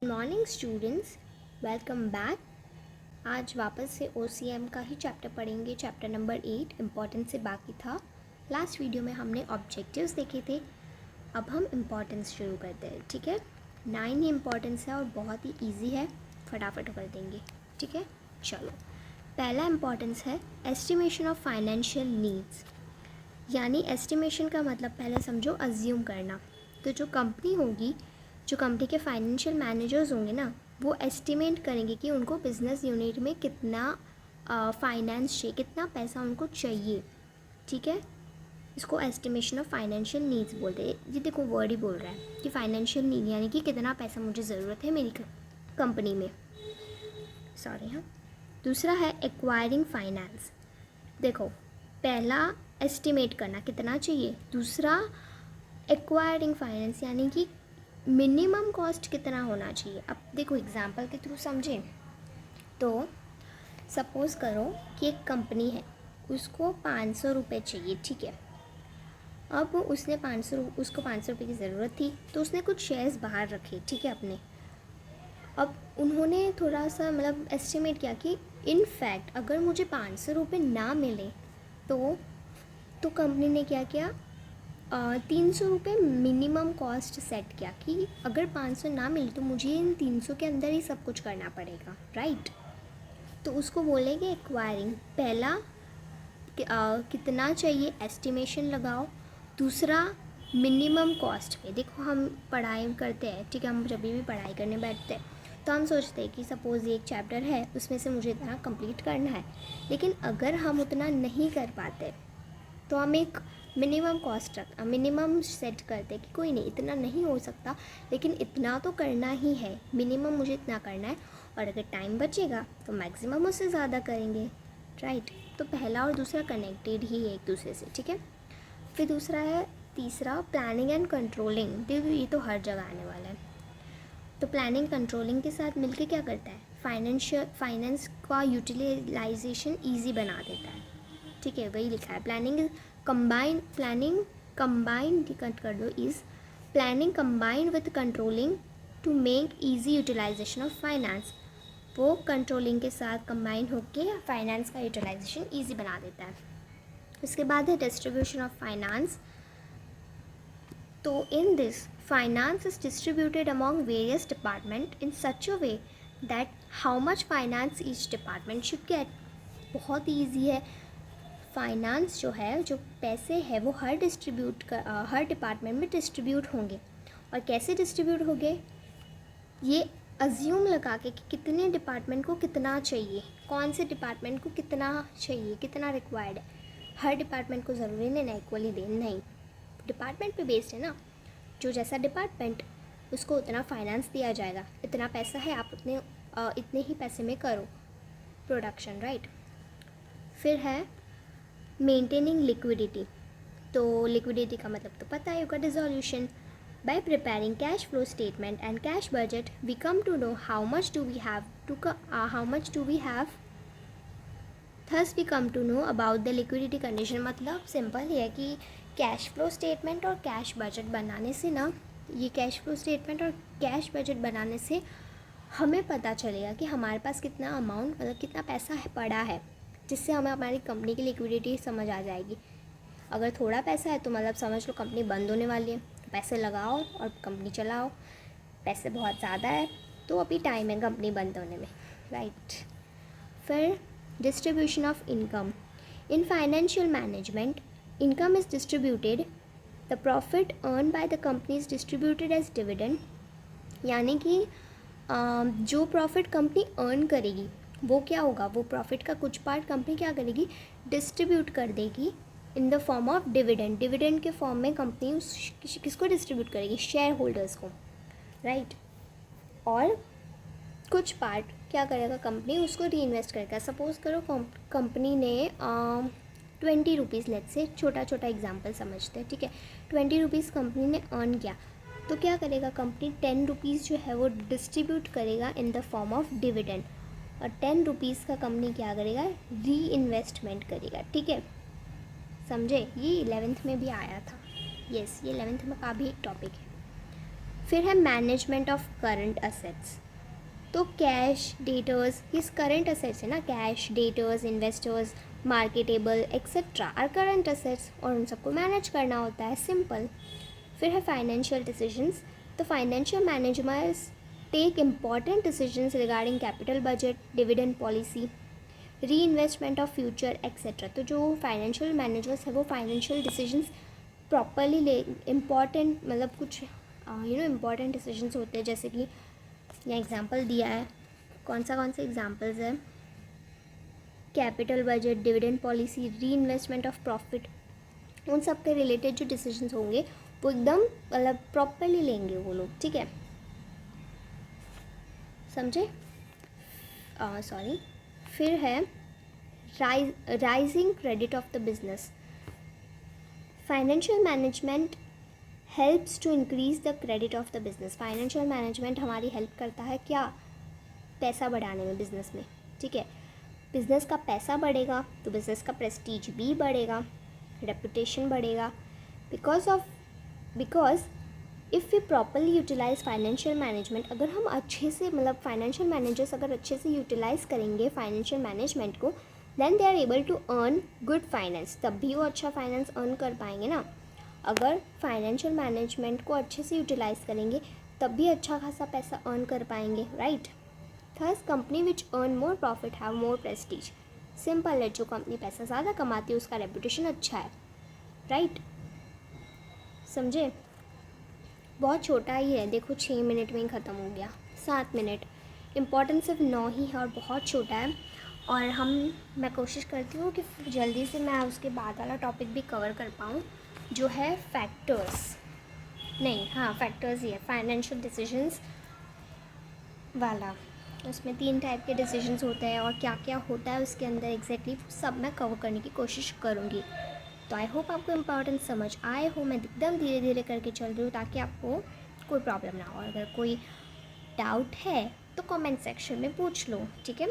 Morning students, welcome back. आज वापस से OCM का ही चैप्टर पढ़ेंगे। चैप्टर नंबर 8 इम्पॉर्टेंस से बाकी था। लास्ट वीडियो में हमने ऑब्जेक्टिव्स देखे थे। अब हम इम्पॉर्टेंस शुरू करते हैं। ठीक है, 9 ही इम्पॉर्टेंस है और बहुत ही ईजी है, फटाफट कर देंगे। ठीक है, चलो। पहला इम्पॉर्टेंस है एस्टिमेशन ऑफ फाइनेंशियल नीड्स। यानी एस्टिमेशन का मतलब पहले समझो, अज्यूम करना। तो जो कंपनी होगी, जो कंपनी के फाइनेंशियल मैनेजर्स होंगे ना, वो एस्टिमेट करेंगे कि उनको बिज़नेस यूनिट में कितना फाइनेंस चाहिए, कितना पैसा उनको चाहिए। ठीक है, इसको एस्टिमेशन ऑफ फाइनेंशियल नीड्स बोलते हैं। जी देखो, वर्ड ही बोल रहा है कि फाइनेंशियल नीड यानी कि कितना पैसा मुझे ज़रूरत है मेरी कंपनी में। सॉरी, हाँ। दूसरा है एक्वायरिंग फाइनेंस। देखो, पहला एस्टिमेट करना कितना चाहिए, दूसरा एक्वायरिंग फाइनेंस यानी कि मिनिमम कॉस्ट कितना होना चाहिए। अब देखो, एग्जांपल के थ्रू समझें तो सपोज़ करो कि एक कंपनी है, उसको 500 रुपये चाहिए। ठीक है, अब उसको 500 रुपये की ज़रूरत थी, तो उसने कुछ शेयर्स बाहर रखे। ठीक है, अपने। अब उन्होंने थोड़ा सा मतलब एस्टिमेट किया कि इन फैक्ट अगर मुझे 500 रुपये ना मिले तो कंपनी ने क्या किया, 300 रुपये मिनिमम कॉस्ट सेट किया कि अगर 500 ना मिले तो मुझे इन 300 के अंदर ही सब कुछ करना पड़ेगा। राइट, तो उसको बोलेंगे एक्वायरिंग। पहला कितना चाहिए एस्टिमेशन लगाओ, दूसरा मिनिमम कॉस्ट पे। देखो, हम पढ़ाई करते हैं, ठीक है, हम जब भी पढ़ाई करने बैठते हैं तो हम सोचते हैं कि सपोज़ ये एक चैप्टर है, उसमें से मुझे इतना कंप्लीट करना है। लेकिन अगर हम उतना नहीं कर पाते तो हम एक मिनिमम सेट करते कि कोई नहीं, इतना नहीं हो सकता लेकिन इतना तो करना ही है, मिनिमम मुझे इतना करना है, और अगर टाइम बचेगा तो मैक्सिमम उससे ज़्यादा करेंगे। राइट, तो पहला और दूसरा कनेक्टेड ही है एक दूसरे से। ठीक है, फिर तीसरा प्लानिंग एंड कंट्रोलिंग। ये तो हर जगह आने वाला है। तो प्लानिंग कंट्रोलिंग के साथ मिलके क्या करता है, फाइनेंस का यूटिलाइजेशन ईजी बना देता है। ठीक है, वही लिखा है। प्लानिंग कंबाइंड कट कर दो, is planning combined with controlling to make easy utilization of finance. वो कंट्रोलिंग के साथ कंबाइन होकर फाइनेंस का यूटिलाइजेशन ईजी बना देता है। उसके बाद है डिस्ट्रीब्यूशन ऑफ फाइनेंस। तो in this finance is distributed among various departments in such a way that how much finance each department should get। बहुत ईजी है। फाइनेंस जो है, जो पैसे हैं वो हर डिपार्टमेंट में डिस्ट्रीब्यूट होंगे। और कैसे डिस्ट्रीब्यूट होंगे, ये अज्यूम लगा के कि कितने डिपार्टमेंट को कितना चाहिए, कौन से डिपार्टमेंट को कितना चाहिए, कितना रिक्वायर्ड है। हर डिपार्टमेंट को ज़रूरी नहीं ना इक्वली देना, नहीं, डिपार्टमेंट पे बेस्ड है ना। जो जैसा डिपार्टमेंट, उसको उतना फाइनेंस दिया जाएगा। इतना पैसा है, आप इतने ही पैसे में करो प्रोडक्शन। राइट, फिर है मेंटेनिंग लिक्विडिटी। तो लिक्विडिटी का मतलब तो पता है होगा, dissolution. By preparing cash flow statement and cash budget we come to know how much do we have thus we come to know about the liquidity condition. मतलब सिंपल ही है कि कैश फ्लो स्टेटमेंट और cash budget बनाने से ना, ये cash flow statement और कैश बजट बनाने से हमें पता चलेगा कि हमारे पास कितना अमाउंट, मतलब कितना पैसा पड़ा है, जिससे हमें हमारी कंपनी की लिक्विडिटी समझ आ जाएगी। अगर थोड़ा पैसा है तो मतलब समझ लो कंपनी बंद होने वाली है, तो पैसे लगाओ और कंपनी चलाओ। पैसे बहुत ज़्यादा है तो अभी टाइम है कंपनी बंद होने में। राइट, फिर distribution of income. In financial management, income is distributed. The profit earned by the company is distributed as dividend. यानी कि जो प्रॉफिट कंपनी अर्न करेगी वो क्या होगा, वो प्रॉफिट का कुछ पार्ट कंपनी क्या करेगी, डिस्ट्रीब्यूट कर देगी in the form of dividend. Dividend के फॉर्म में कंपनी किसको डिस्ट्रीब्यूट करेगी, शेयर होल्डर्स को। राइट, और कुछ पार्ट क्या करेगा कंपनी, उसको री इन्वेस्ट करेगा। सपोज़ करो कंपनी ने 20 रुपीज़, लेट से छोटा एग्जांपल समझते हैं। ठीक है, 20 रुपीज़ कंपनी ने अर्न किया, तो क्या करेगा कंपनी, 10 रुपीज़ जो है वो डिस्ट्रीब्यूट करेगा in the form of dividend, और 10 रुपीज़ का कंपनी क्या करेगा, री इन्वेस्टमेंट करेगा। ठीक है, समझे, ये 11th में भी आया था। यस, ये 11th में का भी एक टॉपिक है। फिर है मैनेजमेंट ऑफ करंट असेट्स, तो कैश, डेटर्स, ये करंट असेट्स है ना, cash, debtors, investors, marketable etcetera are current assets, और उन सबको मैनेज करना होता है, सिंपल. फिर है फाइनेंशियल डिसीजंस, तो financial managers take important decisions regarding capital budget, dividend policy, re investment of future etcetera. तो जो फाइनेंशियल मैनेजर्स है वो फाइनेंशियल डिसीजंस प्रॉपरली ले, इम्पॉर्टेंट मतलब कुछ इम्पॉर्टेंट डिसीजंस होते हैं, जैसे कि यहाँ एग्जांपल दिया है, कौन से एग्जांपल्स है, capital budget, dividend policy, re investment of profit, उन सब के रिलेटेड जो डिसीजंस होंगे वो एकदम मतलब प्रॉपरली लेंगे वो लोग, ठीक है, समझे. सॉरी. फिर है raising credit of the business. Financial management helps to increase the credit of the business. Financial management हमारी हेल्प करता है क्या, पैसा बढ़ाने में बिजनेस में, ठीक है. बिजनेस का पैसा बढ़ेगा तो बिजनेस का प्रेस्टीज भी बढ़ेगा, रेपुटेशन बढ़ेगा, because if we properly utilize financial management, अगर हम अच्छे से मतलब फाइनेंशियल मैनेजर्स अगर अच्छे से यूटिलाइज़ करेंगे फाइनेंशियल मैनेजमेंट को, then they are able to earn good finance, तब भी वो अच्छा फाइनेंस अर्न कर पाएंगे ना. अगर फाइनेंशियल मैनेजमेंट को अच्छे से यूटिलाइज़ करेंगे तब भी अच्छा खासा पैसा अर्न कर पाएंगे, right. Thus company which earn more profit have more prestige. Simple है, जो कंपनी पैसा ज़्यादा कमाती है उसका रेपुटेशन अच्छा है, राइट. समझे. बहुत छोटा ही है, देखो 6 मिनट में ही ख़त्म हो गया, 7 मिनट. इम्पॉर्टेंस सिर्फ 9 ही है और बहुत छोटा है, और मैं कोशिश करती हूँ कि जल्दी से मैं उसके बाद वाला टॉपिक भी कवर कर पाऊँ, जो है फैक्टर्स, नहीं हाँ फैक्टर्स ही है, फाइनेंशियल डिसीजंस वाला. उसमें 3 टाइप के डिसीजंस होते हैं और क्या क्या होता है उसके अंदर एग्जैक्टली सब मैं कवर करने की कोशिश करूँगी. तो आई होप आपको इम्पोर्टेंस समझ आए हो. मैं एकदम धीरे धीरे करके चल रही हूँ ताकि आपको कोई प्रॉब्लम ना हो. अगर कोई डाउट है तो कमेंट सेक्शन में पूछ लो, ठीक है.